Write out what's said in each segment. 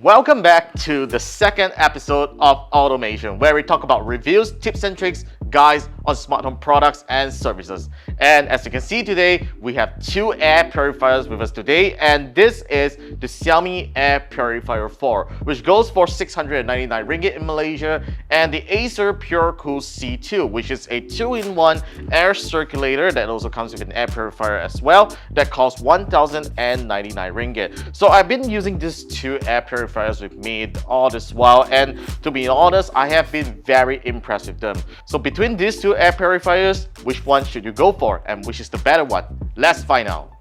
Welcome back to the second episode of Automation, where we talk about reviews, tips and tricks, guides on smart home products and services. And as you can see today, we have two air purifiers with us today, and this is the Xiaomi Air Purifier 4, which goes for 699 ringgit in Malaysia, and the Acer Pure Cool C2, which is a 2-in-1 air circulator that also comes with an air purifier as well, that costs 1,099 ringgit. So I've been using these two air purifiers with me all this while, and to be honest, I have been very impressed with them. So between these two air purifiers, which one should you go for and which is the better one? Let's find out.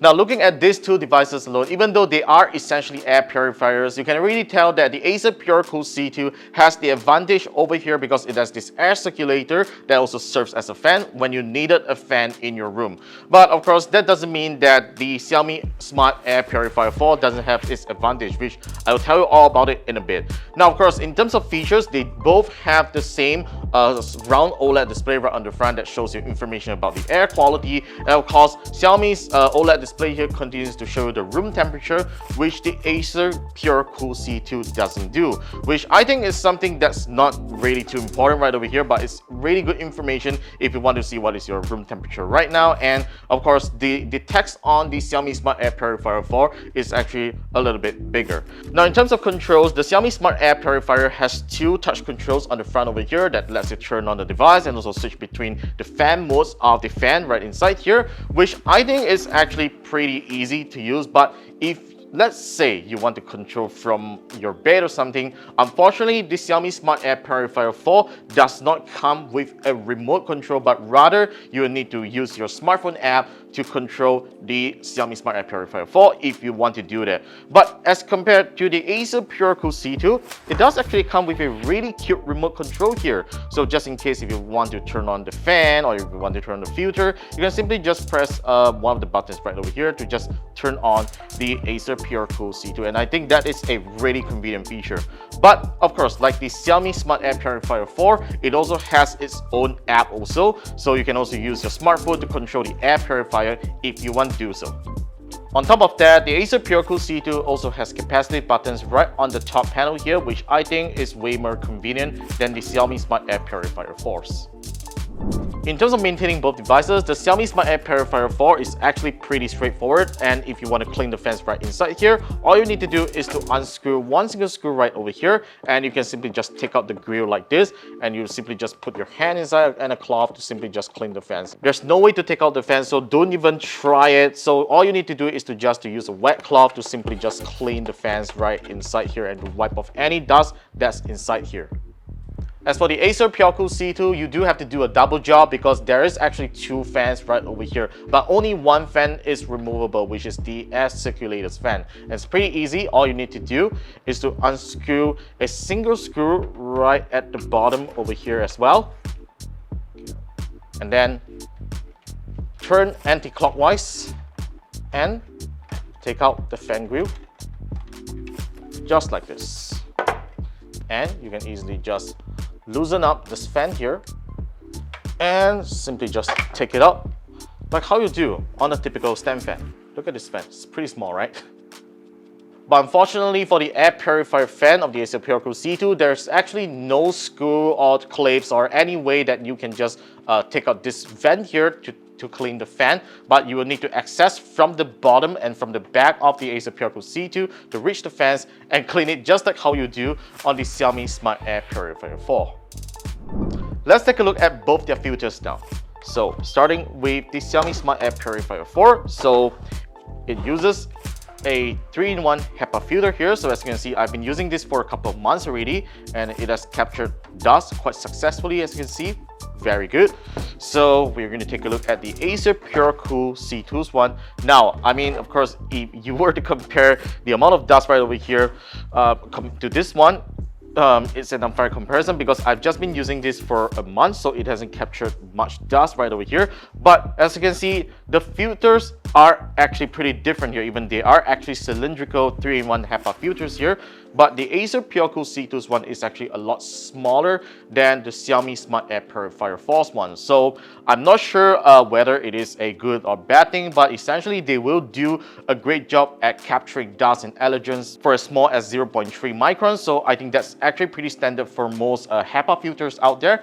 Now, looking at these two devices alone, even though they are essentially air purifiers, you can really tell that the Acer Pure Cool C2 has the advantage over here because it has this air circulator that also serves as a fan when you needed a fan in your room. But of course, that doesn't mean that the Xiaomi Smart Air Purifier 4 doesn't have its advantage, which I will tell you all about it in a bit. Now, of course, in terms of features, they both have the same round OLED display right on the front that shows you information about the air quality. And of course, Xiaomi's OLED display here continues to show you the room temperature, which the Acer Pure Cool C2 doesn't do, which I think is something that's not really too important right over here, but it's really good information if you want to see what is your room temperature right now. And of course, the text on the Xiaomi Smart Air Purifier 4 is actually a little bit bigger. Now, in terms of controls, the Xiaomi Smart Air Purifier has two touch controls on the front over here that lets you turn on the device and also switch between the fan modes of the fan right inside here, which I think is actually pretty easy to use. But if let's say you want to control from your bed or something, unfortunately the Xiaomi Smart Air Purifier 4 does not come with a remote control, but rather you will need to use your smartphone app to control the Xiaomi Smart Air Purifier 4 if you want to do that. But as compared to the Acer Pure Cool C2, it does actually come with a really cute remote control here. So just in case if you want to turn on the fan or if you want to turn on the filter, you can simply just press one of the buttons right over here to just turn on the Acer Pure Cool C2, and I think that is a really convenient feature. But of course, like the Xiaomi Smart Air Purifier 4, it also has its own app also, so you can also use your smartphone to control the air purifier if you want to do so. On top of that, the Acer Pure Cool C2 also has capacitive buttons right on the top panel here, which I think is way more convenient than the Xiaomi Smart Air Purifier 4's. In terms of maintaining both devices, the Xiaomi Smart Air Purifier 4 is actually pretty straightforward, and if you want to clean the fans right inside here, all you need to do is to unscrew one single screw right over here, and you can simply just take out the grill like this, and you simply just put your hand inside and a cloth to simply just clean the fans. There's no way to take out the fans, so don't even try it. So all you need to do is to just use a wet cloth to simply just clean the fans right inside here and to wipe off any dust that's inside here. As for the Acer Pure Cool C2, you do have to do a double job because there is actually two fans right over here, but only one fan is removable, which is the air circulator's fan. And it's pretty easy. All you need to do is to unscrew a single screw right at the bottom over here as well, and then turn anti-clockwise and take out the fan grill just like this, and you can easily just loosen up this fan here and simply just take it out like how you do on a typical stand fan. Look at this fan, it's pretty small, right? But unfortunately for the air purifier fan of the Acer Pure Cool C2, there's actually no screw or clips or any way that you can just take out this vent here to clean the fan, but you will need to access from the bottom and from the back of the Acer Pure Cool C2 to reach the fans and clean it just like how you do on the Xiaomi Smart Air Purifier 4. Let's take a look at both their filters now. So starting with the Xiaomi Smart Air Purifier 4, so it uses a 3-in-1 HEPA filter here. So as you can see, I've been using this for a couple of months already, and it has captured dust quite successfully, as you can see. Very good. So we're going to take a look at the Acer Pure Cool C2's one. Now, I mean, of course, if you were to compare the amount of dust right over here to this one, it's an unfair comparison because I've just been using this for a month, so it hasn't captured much dust right over here. But as you can see, The filters are actually pretty different here. Even they are actually cylindrical 3-in-1 HEPA filters here, but the Acer PureCool C2's one is actually a lot smaller than the Xiaomi Smart Air Purifier 4's one. So I'm not sure whether it is a good or bad thing, but essentially they will do a great job at capturing dust and allergens for as small as 0.3 microns. So I think that's actually pretty standard for most HEPA filters out there.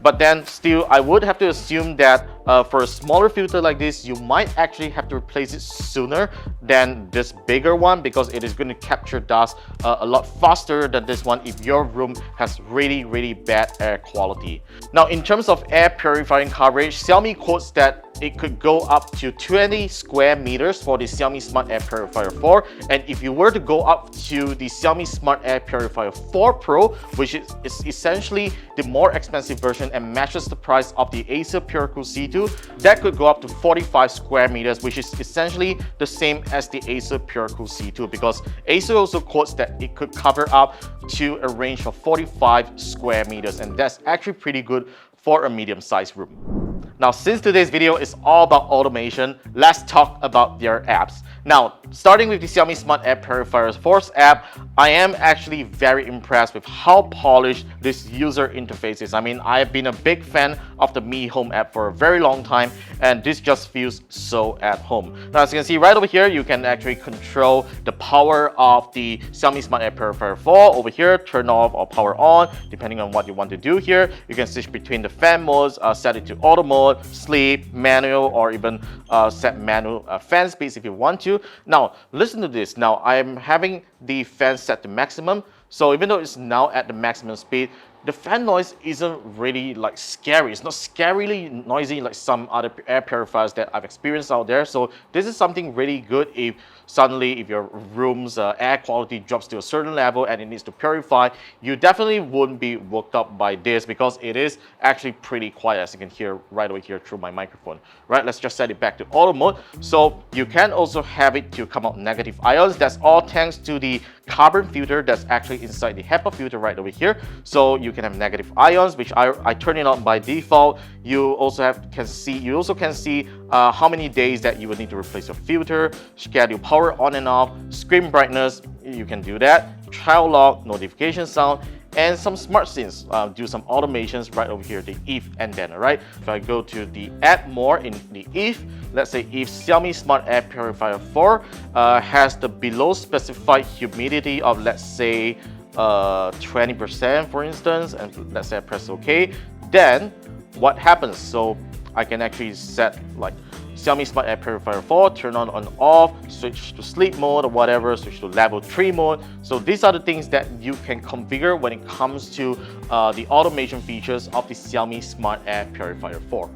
But then still, I would have to assume that for a smaller filter like this, you might actually have to replace it sooner than this bigger one, because it is going to capture dust a lot faster than this one if your room has really bad air quality. Now, in terms of air purifying coverage, Xiaomi quotes that it could go up to 20 square meters for the Xiaomi Smart Air Purifier 4, and if you were to go up to the Xiaomi Smart Air Purifier 4 Pro, which is essentially the more expensive version and matches the price of the Acer PureCool C2, that could go up to 45 square meters, which is essentially the same as the Acer PureCool C2, because Acer also quotes that it could cover up to a range of 45 square meters, and that's actually pretty good for a medium-sized room. Now, since today's video is all about automation, let's talk about their apps. Now, starting with the Xiaomi Smart Air Purifier 4's app, I am actually very impressed with how polished this user interface is. I mean, I've been a big fan of the Mi Home app for a very long time, and this just feels so at home. Now, as you can see right over here, you can actually control the power of the Xiaomi Smart Air Purifier 4 over here, turn off or power on, depending on what you want to do here. You can switch between the fan modes, set it to auto mode, sleep, manual, or even set manual fan speeds if you want to. Now, listen to this. Now, I'm having the fan set to maximum. So even though it's now at the maximum speed, the fan noise isn't really like scary. It's not scarily noisy like some other air purifiers that I've experienced out there. So this is something really good if suddenly if your room's air quality drops to a certain level and it needs to purify, you definitely wouldn't be woke up by this, because it is actually pretty quiet, as you can hear right over here through my microphone. Right, let's just set it back to auto mode. So you can also have it to come out negative ions. That's all thanks to the carbon filter that's actually inside the HEPA filter right over here. So you can have negative ions, which I turn it on by default. You also can see how many days that you would need to replace your filter, schedule power on and off, screen brightness, you can do that, child lock, notification sound, and some smart scenes. Do some automations right over here, the if and then. Alright, if I go to the add more in the if, let's say if Xiaomi Smart Air Purifier 4 has the below specified humidity of, let's say 20% for instance, and let's say I press OK, then what happens? So I can actually set like Xiaomi Smart Air Purifier 4, turn on off, switch to sleep mode or whatever, switch to level 3 mode. So these are the things that you can configure when it comes to the automation features of the Xiaomi Smart Air Purifier 4.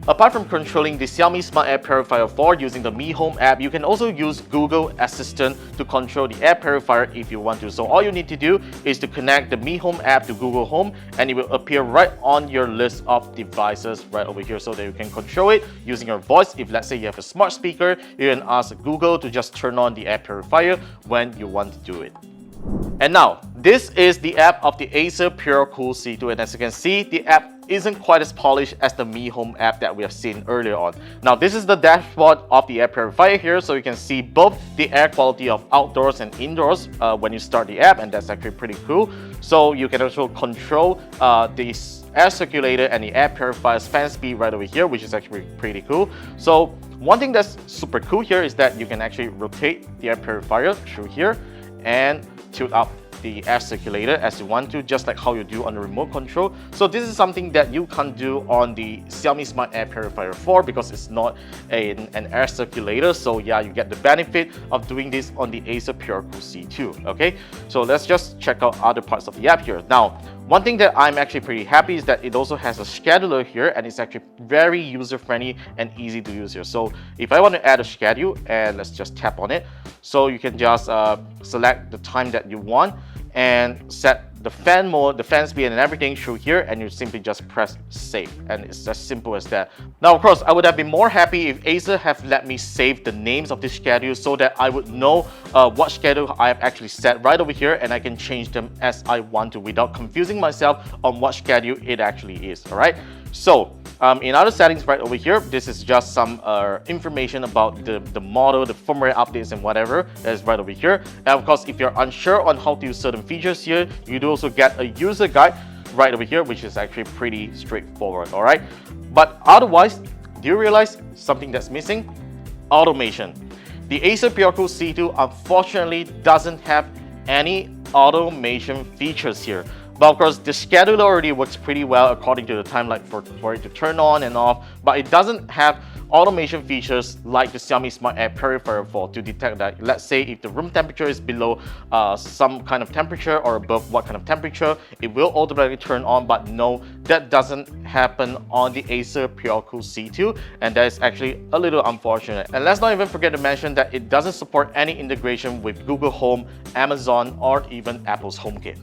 Apart from controlling the Xiaomi Smart Air Purifier 4 using the Mi Home app, you can also use Google Assistant to control the air purifier if you want to. So all you need to do is to connect the Mi Home app to Google Home, and it will appear right on your list of devices right over here, so that you can control it using your voice. If let's say you have a smart speaker, you can ask Google to just turn on the air purifier when you want to do it. And now, this is the app of the Acer PureCool C2, and as you can see, the app isn't quite as polished as the Mi Home app that we have seen earlier on. Now, this is the dashboard of the air purifier here, so you can see both the air quality of outdoors and indoors when you start the app, and that's actually pretty cool. So you can also control the air circulator and the air purifier's fan speed right over here, which is actually pretty cool. So one thing that's super cool here is that you can actually rotate the air purifier through here and tilt up the air circulator as you want to, just like how you do on the remote control. So this is something that you can't do on the Xiaomi Smart Air Purifier 4 because it's not an air circulator. So yeah, you get the benefit of doing this on the Acer PureCool C2. Okay, so let's just check out other parts of the app here. Now, one thing that I'm actually pretty happy is that it also has a scheduler here, and it's actually very user-friendly and easy to use here. So if I want to add a schedule, and let's just tap on it, so you can just select the time that you want and set the fan mode, the fan speed and everything through here, and you simply just press save, and it's as simple as that. Now, of course, I would have been more happy if Acer have let me save the names of the schedules so that I would know what schedule I have actually set right over here, and I can change them as I want to without confusing myself on what schedule it actually is. All right, so In other settings right over here, this is just some information about the model, the firmware updates and whatever that is right over here. And of course, if you're unsure on how to use certain features here, you do also get a user guide right over here, which is actually pretty straightforward, all right? But otherwise, do you realize something that's missing? Automation. The Acer PureCool C2 unfortunately doesn't have any automation features here. But of course, the scheduler already works pretty well according to the timeline for it to turn on and off, but it doesn't have automation features like the Xiaomi Smart Air Purifier 4 to detect that, let's say if the room temperature is below some kind of temperature or above what kind of temperature, it will automatically turn on, but no, that doesn't happen on the Acer PureCool C2, and that is actually a little unfortunate. And let's not even forget to mention that it doesn't support any integration with Google Home, Amazon, or even Apple's HomeKit.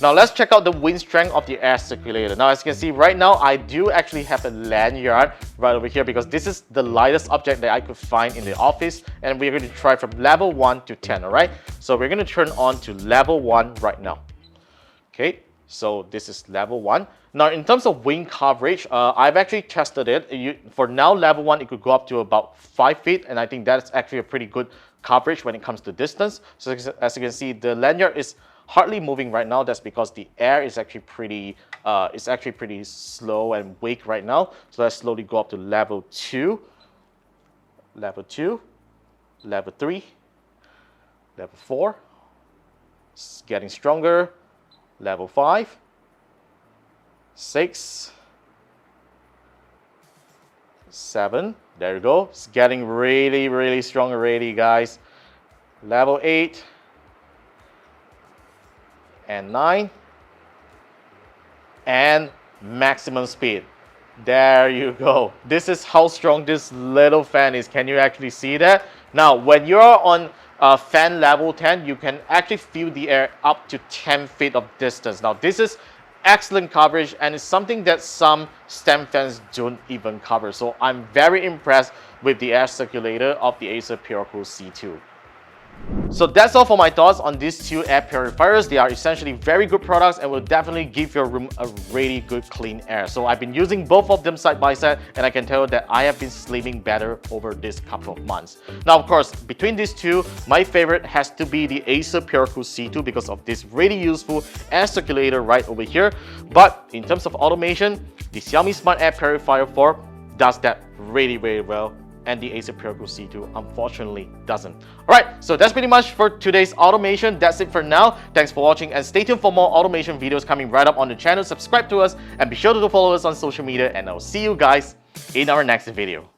Now let's check out the wind strength of the air circulator. Now as you can see right now, I do actually have a lanyard right over here because this is the lightest object that I could find in the office, and we're going to try from level 1 to 10, alright? So we're going to turn on to level 1 right now. Okay, so this is level 1. Now in terms of wind coverage, I've actually tested it. For now, level 1, it could go up to about 5 feet, and I think that's actually a pretty good coverage when it comes to distance. So as you can see, the lanyard is hardly moving right now. That's because the air is actually pretty slow and weak right now. So let's slowly go up to level 2, level 2, level 3, level 4. It's getting stronger. Level 5, 6, 7. There you go. It's getting really strong already, guys. Level 8. And 9, and maximum speed. There you go. This is how strong this little fan is. Can you actually see that? Now, when you're on fan level 10, you can actually feel the air up to 10 feet of distance. Now, this is excellent coverage, and it's something that some stand fans don't even cover. So I'm very impressed with the air circulator of the Acer PureCool C2. So that's all for my thoughts on these two air purifiers. They are essentially very good products and will definitely give your room a really good clean air. So I've been using both of them side by side, and I can tell you that I have been sleeping better over this couple of months. Now of course, between these two, my favorite has to be the Acer PureCool C2 because of this really useful air circulator right over here. But in terms of automation, the Xiaomi Smart Air Purifier 4 does that really well, and the Acer PureCool C2 unfortunately doesn't. Alright, so that's pretty much for today's automation. That's it for now. Thanks for watching, and stay tuned for more automation videos coming right up on the channel. Subscribe to us and be sure to follow us on social media, and I'll see you guys in our next video.